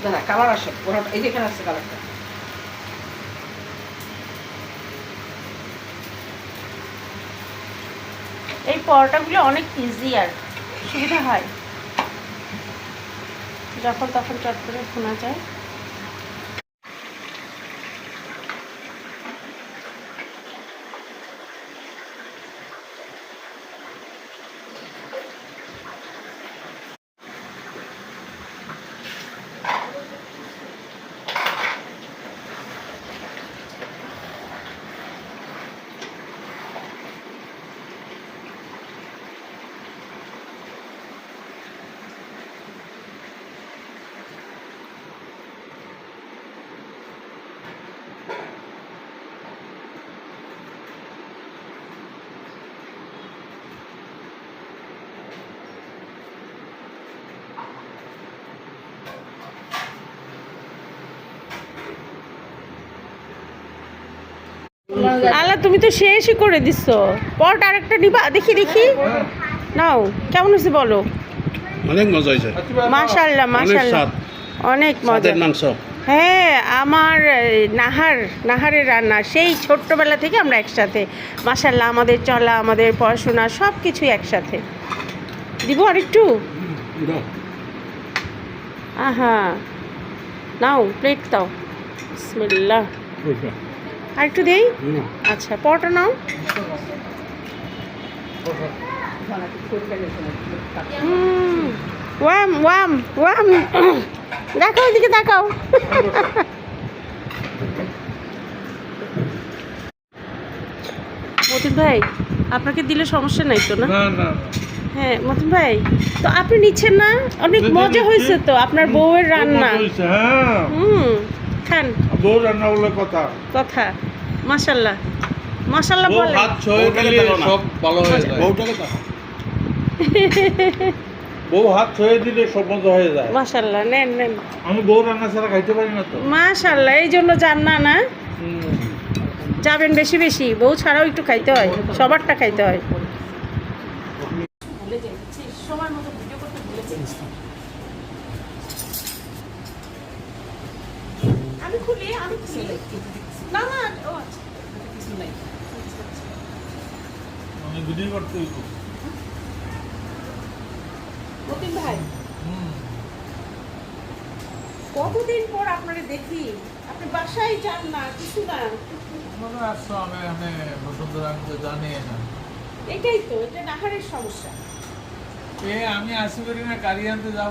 দাঁড়া কালার আসে পরোটা, এই যে এখানে আসছে কালারটা। এই পরোটাগুলো অনেক ইজি আর সুবিধা হয়, যখন তখন চট করে ভুনা যায়। আল্লাহ, তুমি তো শেষই করে দিছো। পরোটা আরেকটা নিবা, দেখি দেখি নাও কেমন হয়েছে বলো। অনেক মজা হয়েছে, মাশাআল্লাহ মাশাআল্লাহ, অনেক মজা। মাংস। হ্যাঁ, আমার নাহারের রান্না সেই ছোট্টবেলা থেকে আমরা একসাথে, মাশাআল্লাহ, আমাদের চলা, আমাদের পড়াশোনা সব কিছুই একসাথে। দিব আরেকটু? আহা, নাও প্লেট দাও, বিসমিল্লাহ। আরেকটু দেই? আচ্ছা, পরোটা নাও। ওয়াম ওয়াম ওয়াম, দেখাও এদিকে দেখাও। মতিন ভাই, আপনাকে দিলে সমস্যা নাই তো? না না। হ্যাঁ মতিন ভাই, তো আপনি নিচ্ছেন না? অনেক মজা হয়েছে তো আপনার বউয়ের রান্না। খান। বউ রান্না বলে কথা মাশাআল্লাহ মাশাআল্লাহ বলে। হাত ছয়ে দিলে সব ভালো হয়ে যায়। বউ হাত ছয়ে দিলে সব মজা হয়ে যায়। মাশাআল্লাহ, নেন নেন। আমি বউ রান্না ছাড়া খাইতে পারি না তো। মাশাআল্লাহ, এই জন্য যান না যাবেন বেশি বেশি, বউ ছাড়াও একটু খাইতে হয়, সবারটা খাইতে হয়। ভুলে যাচ্ছি, সময় মতো ভিডিও করতে ভুলে যাচ্ছি। আমি খুলি না না, ও আচ্ছা কিছু নাই। আমি ভিডিও করতে হইব। মতিন ভাই, কতদিন পর আপনারে দেখি, আপনি বাসায় যান না, কিছু না। মনে আসছো আমি বসুন্ধরা, আমি তো জানি না। এটাই তো, এটা নাহারের সমস্যা। আমি আসি করি না, গাড়ি আনতে যাবো।